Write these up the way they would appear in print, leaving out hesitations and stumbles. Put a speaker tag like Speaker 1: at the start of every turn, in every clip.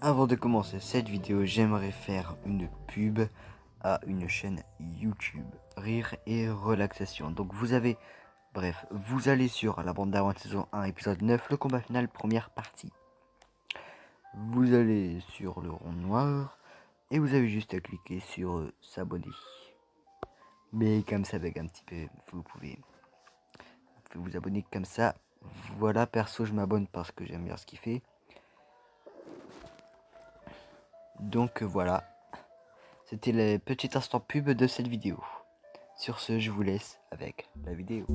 Speaker 1: Avant de commencer cette vidéo, j'aimerais faire une pub à une chaîne YouTube, Rire et Relaxation. Donc vous allez sur la bande d'avant saison 1, épisode 9, le combat final, première partie. Vous allez sur le rond noir et vous avez juste à cliquer sur s'abonner. Mais comme ça, avec un petit peu, vous pouvez vous abonner comme ça. Voilà, perso, je m'abonne parce que j'aime bien ce qu'il fait. Donc voilà, c'était le petit instant pub de cette vidéo. Sur ce, je vous laisse avec la vidéo.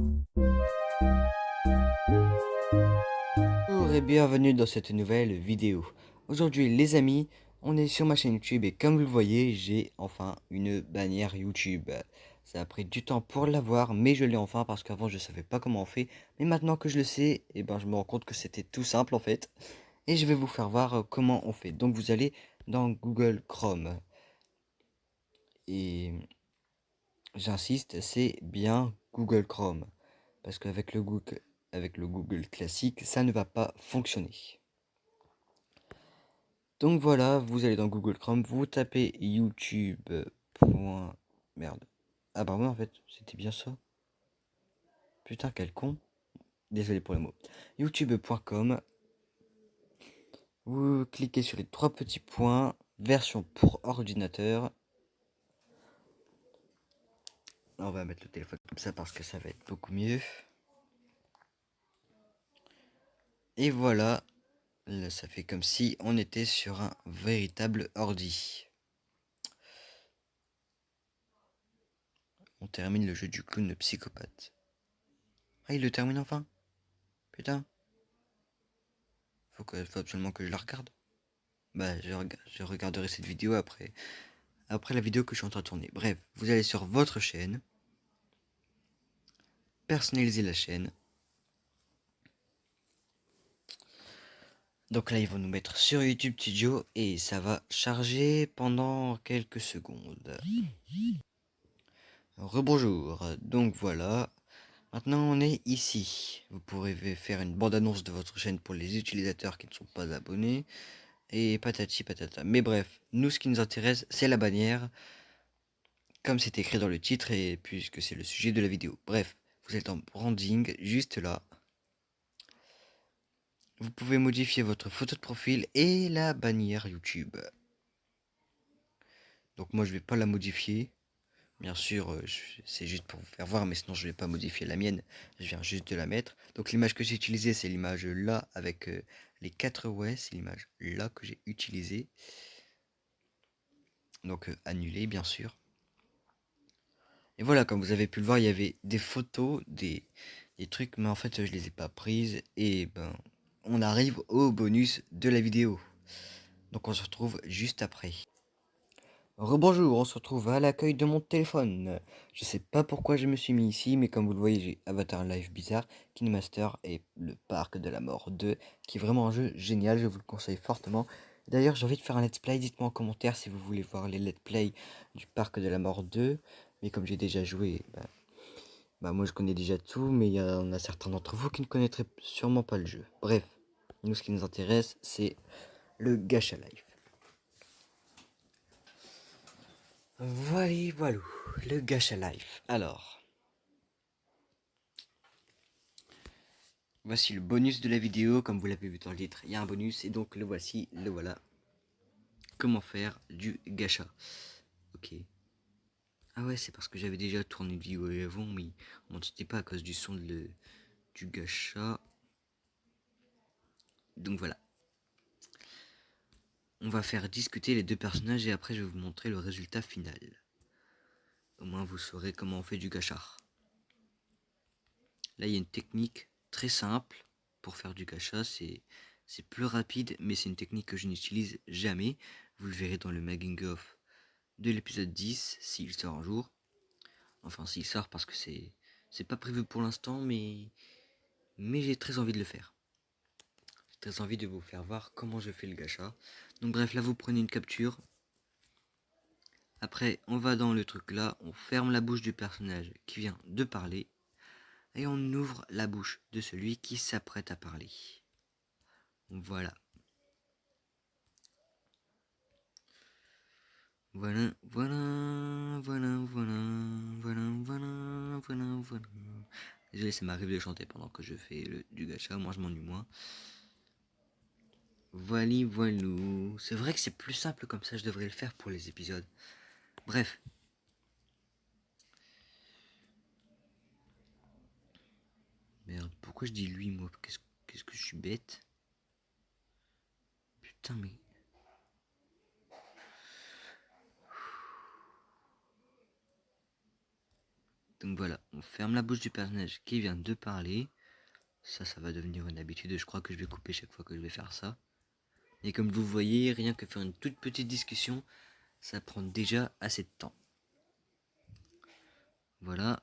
Speaker 1: Bonjour et bienvenue dans cette nouvelle vidéo. Aujourd'hui les amis, on est sur ma chaîne YouTube et comme vous le voyez, j'ai enfin une bannière YouTube. Ça a pris du temps pour l'avoir, mais je l'ai enfin parce qu'avant je savais pas comment on fait. Mais maintenant que je le sais, je me rends compte que c'était tout simple en fait. Et je vais vous faire voir comment on fait. Donc vous allez dans Google Chrome. Et j'insiste, c'est bien Google Chrome. Parce qu'avec avec le Google classique, ça ne va pas fonctionner. Donc voilà, vous allez dans Google Chrome, vous tapez YouTube. Merde. Ah bah ouais, en fait, c'était bien ça. Putain, quel con. Désolé pour le mot. YouTube.com. Vous cliquez sur les trois petits points. Version pour ordinateur. On va mettre le téléphone comme ça parce que ça va être beaucoup mieux. Et voilà. Là, ça fait comme si on était sur un véritable ordi. On termine le jeu du clown psychopathe. Ah, il le termine enfin? Putain. Faut absolument que je la regarde. Bah, je regarderai cette vidéo après la vidéo que je suis en train de tourner. Bref, vous allez sur votre chaîne. Personnaliser la chaîne. Donc là, ils vont nous mettre sur YouTube Studio et ça va charger pendant quelques secondes. Rebonjour. Donc voilà. Maintenant, on est ici. Vous pourrez faire une bande-annonce de votre chaîne pour les utilisateurs qui ne sont pas abonnés. Et patati patata. Mais bref, nous, ce qui nous intéresse, c'est la bannière. Comme c'est écrit dans le titre et puisque c'est le sujet de la vidéo. Bref, vous êtes en branding, juste là. Vous pouvez modifier votre photo de profil et la bannière YouTube. Donc moi, je vais pas la modifier. Bien sûr, c'est juste pour vous faire voir, mais sinon je vais pas modifier la mienne. Je viens juste de la mettre. Donc l'image que j'ai utilisée, c'est l'image là avec les 4 ouais, c'est l'image là que j'ai utilisée. Donc annulée, bien sûr. Et voilà, comme vous avez pu le voir, il y avait des photos, des trucs, mais en fait je les ai pas prises. Et on arrive au bonus de la vidéo. Donc on se retrouve juste après. Rebonjour, on se retrouve à l'accueil de mon téléphone. Je sais pas pourquoi je me suis mis ici, mais comme vous le voyez, j'ai Avatar Life Bizarre, Kinemaster et le Parc de la Mort 2, qui est vraiment un jeu génial, je vous le conseille fortement. D'ailleurs, j'ai envie de faire un let's play, dites-moi en commentaire si vous voulez voir les let's play du Parc de la Mort 2. Mais comme j'ai déjà joué, moi je connais déjà tout, mais il y en a certains d'entre vous qui ne connaîtraient sûrement pas le jeu. Bref, nous ce qui nous intéresse, c'est le Gacha Life. Voilà, le Gacha Life. Alors, voici le bonus de la vidéo, comme vous l'avez vu dans le titre, il y a un bonus, et donc le voici, le voilà. Comment faire du Gacha. Ok. Ah ouais, c'est parce que j'avais déjà tourné une vidéo avant, mais on m'entendait pas à cause du son du Gacha. Donc voilà. On va faire discuter les deux personnages et après je vais vous montrer le résultat final. Au moins vous saurez comment on fait du gacha. Là il y a une technique très simple pour faire du gacha, c'est plus rapide mais c'est une technique que je n'utilise jamais. Vous le verrez dans le making of de l'épisode 10 s'il sort un jour. Enfin s'il sort parce que c'est pas prévu pour l'instant mais j'ai très envie de le faire. J'ai très envie de vous faire voir comment je fais le gacha. Donc bref, là vous prenez une capture. Après, on va dans le truc là, on ferme la bouche du personnage qui vient de parler et on ouvre la bouche de celui qui s'apprête à parler. Voilà. Voilà, voilà, voilà, voilà, voilà, voilà, voilà, voilà. Désolé, ça m'arrive de chanter pendant que je fais du gacha, moi je m'ennuie moins. Voili voilou. C'est vrai que c'est plus simple comme ça, je devrais le faire pour les épisodes. Bref. Merde, pourquoi je dis lui, moi? Qu'est-ce que je suis bête? Putain, mais... Donc voilà, on ferme la bouche du personnage qui vient de parler. Ça va devenir une habitude. Je crois que je vais couper chaque fois que je vais faire ça. Et comme vous voyez, rien que faire une toute petite discussion, ça prend déjà assez de temps. Voilà.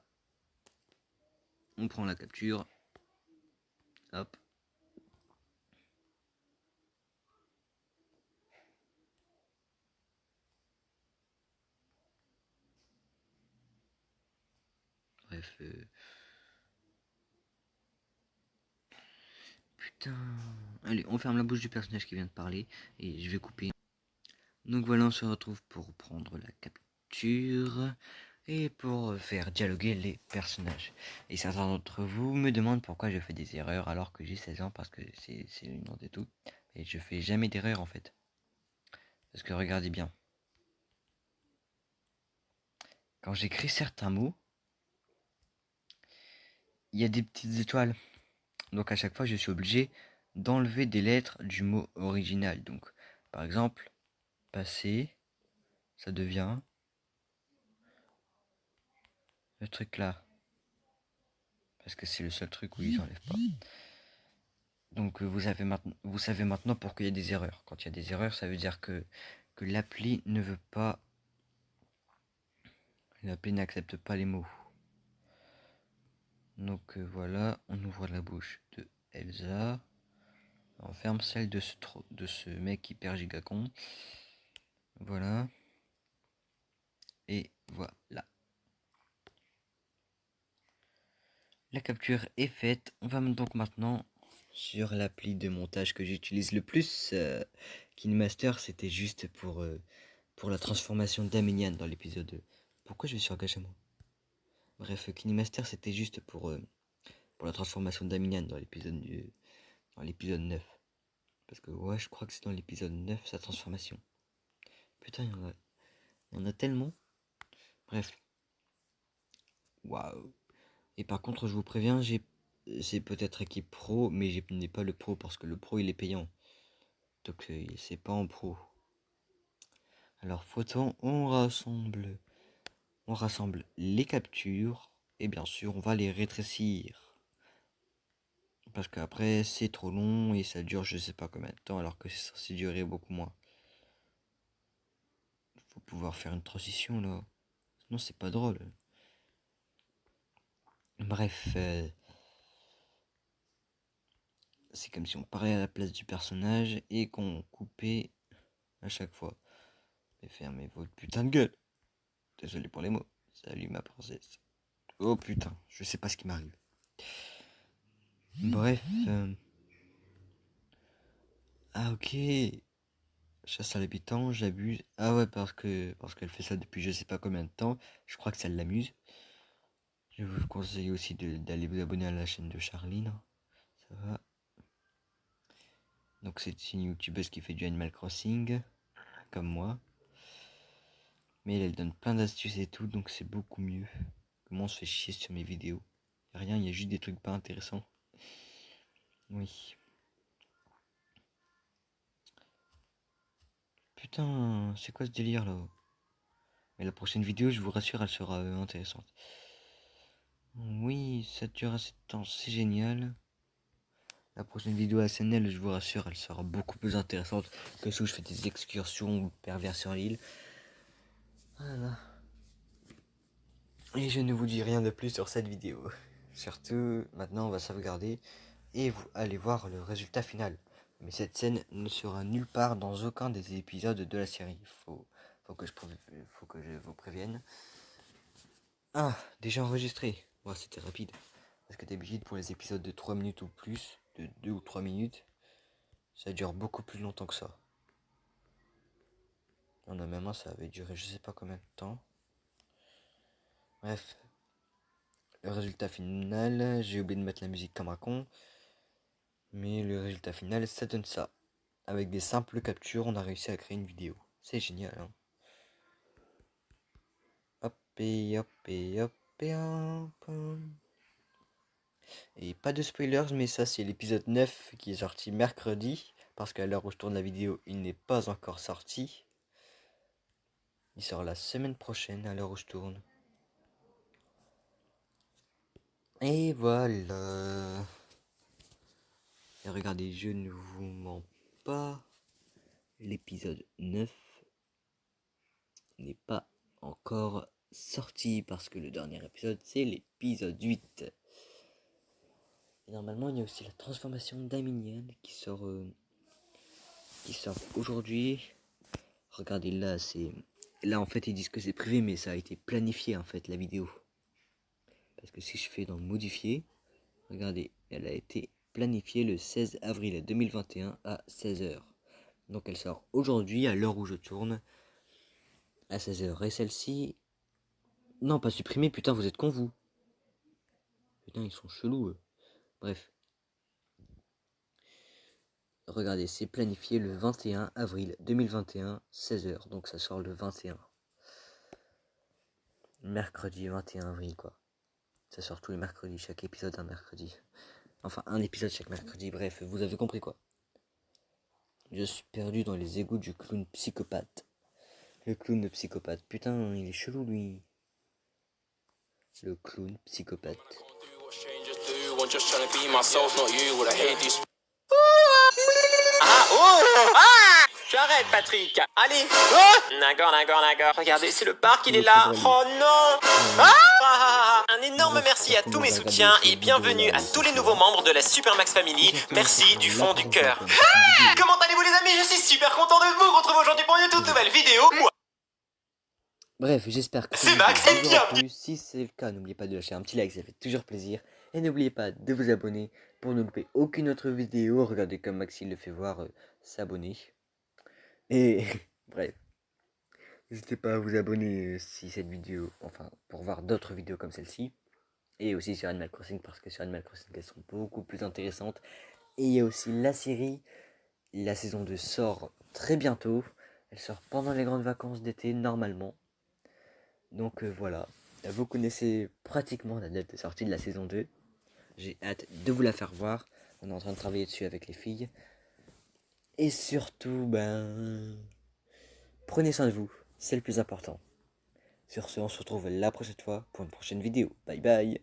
Speaker 1: On prend la capture. Hop. Bref. Putain. Allez, on ferme la bouche du personnage qui vient de parler. Et je vais couper. Donc voilà, on se retrouve pour prendre la capture. Et pour faire dialoguer les personnages. Et certains d'entre vous me demandent pourquoi je fais des erreurs alors que j'ai 16 ans, parce que c'est le nom de tout. Et je fais jamais d'erreur en fait. Parce que regardez bien. Quand j'écris certains mots, il y a des petites étoiles. Donc à chaque fois, je suis obligé d'enlever des lettres du mot original. Donc par exemple, passer, ça devient le truc là. Parce que c'est le seul truc où ils enlèvent pas. Donc vous savez maintenant pourquoi il y a des erreurs. Quand il y a des erreurs, ça veut dire que l'appli ne veut pas... L'appli n'accepte pas les mots. Donc voilà, on ouvre la bouche de Elsa. On ferme celle de ce mec hyper gigacon. Voilà. Et voilà. La capture est faite. On va donc maintenant sur l'appli de montage que j'utilise le plus. KineMaster, c'était juste pour la transformation d'Aminian dans l'épisode 2. Pourquoi je vais sur Gacha moi? Bref, KineMaster, c'était juste pour la transformation d'Aminian dans l'épisode 9. Parce que ouais, je crois que c'est dans l'épisode 9 sa transformation. Putain, il y en a tellement. Bref. Waouh. Et par contre, je vous préviens, c'est peut-être équipe pro, mais je n'ai pas le pro parce que le pro il est payant. Donc c'est pas en pro. Alors photo, on rassemble les captures et bien sûr on va les rétrécir. Parce qu'après c'est trop long et ça dure je sais pas combien de temps alors que c'est censé durer beaucoup moins. Il faut pouvoir faire une transition là. Sinon c'est pas drôle. Bref, c'est comme si on parlait à la place du personnage et qu'on coupait à chaque fois. Mais fermez votre putain de gueule. Désolé pour les mots. Salut ma princesse. Oh putain, je sais pas ce qui m'arrive. Bref. Ah ok. Chasse à l'habitant, j'abuse. Ah ouais, parce qu'elle fait ça depuis je sais pas combien de temps. Je crois que ça l'amuse. Je vous conseille aussi d'aller vous abonner à la chaîne de Charline. Ça va. Donc c'est une youtubeuse qui fait du Animal Crossing, comme moi. Mais elle donne plein d'astuces et tout, donc c'est beaucoup mieux. Comment on se fait chier sur mes vidéos. Y a rien, il y a juste des trucs pas intéressants. Oui. Putain, c'est quoi ce délire là? Mais la prochaine vidéo, je vous rassure, elle sera intéressante. Oui, ça dure assez de temps, c'est génial. La prochaine vidéo ASNL, je vous rassure, elle sera beaucoup plus intéressante que si je fais des excursions pervers sur l'île. Voilà. Et je ne vous dis rien de plus sur cette vidéo. Surtout, maintenant, on va sauvegarder et vous allez voir le résultat final. Mais cette scène ne sera nulle part dans aucun des épisodes de la série. Faut que je vous prévienne. Ah, déjà enregistré. Ouais, c'était rapide. Parce que d'habitude, pour les épisodes de 3 minutes ou plus, de 2 ou 3 minutes, ça dure beaucoup plus longtemps que ça. Il y en a même un, ça avait duré je sais pas combien de temps. Bref. Le résultat final, j'ai oublié de mettre la musique comme un con. Mais le résultat final, ça donne ça. Avec des simples captures, on a réussi à créer une vidéo. C'est génial, hein. Hop et hop et hop et hop. Et pas de spoilers, mais ça c'est l'épisode 9 qui est sorti mercredi. Parce qu'à l'heure où je tourne la vidéo, il n'est pas encore sorti. Il sort la semaine prochaine à l'heure où je tourne. Et voilà. Et regardez, je ne vous mens pas. L'épisode 9 n'est pas encore sorti parce que le dernier épisode c'est l'épisode 8. Et normalement il y a aussi la transformation d'Aminian qui sort aujourd'hui. Regardez là, là en fait ils disent que c'est privé mais ça a été planifié en fait la vidéo. Parce que si je fais dans modifier, regardez, elle a été planifiée le 16 avril 2021 à 16h. Donc elle sort aujourd'hui à l'heure où je tourne à 16h. Et celle-ci, non pas supprimée, putain vous êtes con vous. Putain ils sont chelous eux. Bref. Regardez, c'est planifié le 21 avril 2021, 16h. Donc ça sort le 21. Mercredi 21 avril quoi. Ça sort tous les mercredis, chaque épisode un mercredi. Enfin un épisode chaque mercredi, bref, vous avez compris quoi. Je suis perdu dans les égouts du clown psychopathe. Le clown psychopathe, putain il est chelou lui. Le clown psychopathe.
Speaker 2: Ah, oh, ah, j'arrête, Patrick. Allez. Oh, d'accord. Regardez, c'est le parc, il est là. Oh non. Ah, un énorme merci à tous mes soutiens et bienvenue à tous les nouveaux membres de la Supermax Family. Merci du fond du cœur. Comment allez-vous les amis? Je suis super content de vous retrouver aujourd'hui pour une toute nouvelle vidéo. Moi,
Speaker 1: bref, j'espère que
Speaker 2: c'est Max et bienvenue.
Speaker 1: Si c'est le cas, n'oubliez pas de lâcher un petit like, ça fait toujours plaisir. Et n'oubliez pas de vous abonner pour ne louper aucune autre vidéo. Regardez comme Maxime le fait voir, s'abonner. Et bref, n'hésitez pas à vous abonner si cette vidéo, enfin pour voir d'autres vidéos comme celle-ci. Et aussi sur Animal Crossing parce que sur Animal Crossing elles sont beaucoup plus intéressantes. Et il y a aussi la série, la saison 2 sort très bientôt. Elle sort pendant les grandes vacances d'été normalement. Donc voilà, vous connaissez pratiquement la date de sortie de la saison 2. J'ai hâte de vous la faire voir. On est en train de travailler dessus avec les filles. Et surtout, prenez soin de vous, c'est le plus important. Sur ce, on se retrouve la prochaine fois pour une prochaine vidéo. Bye bye.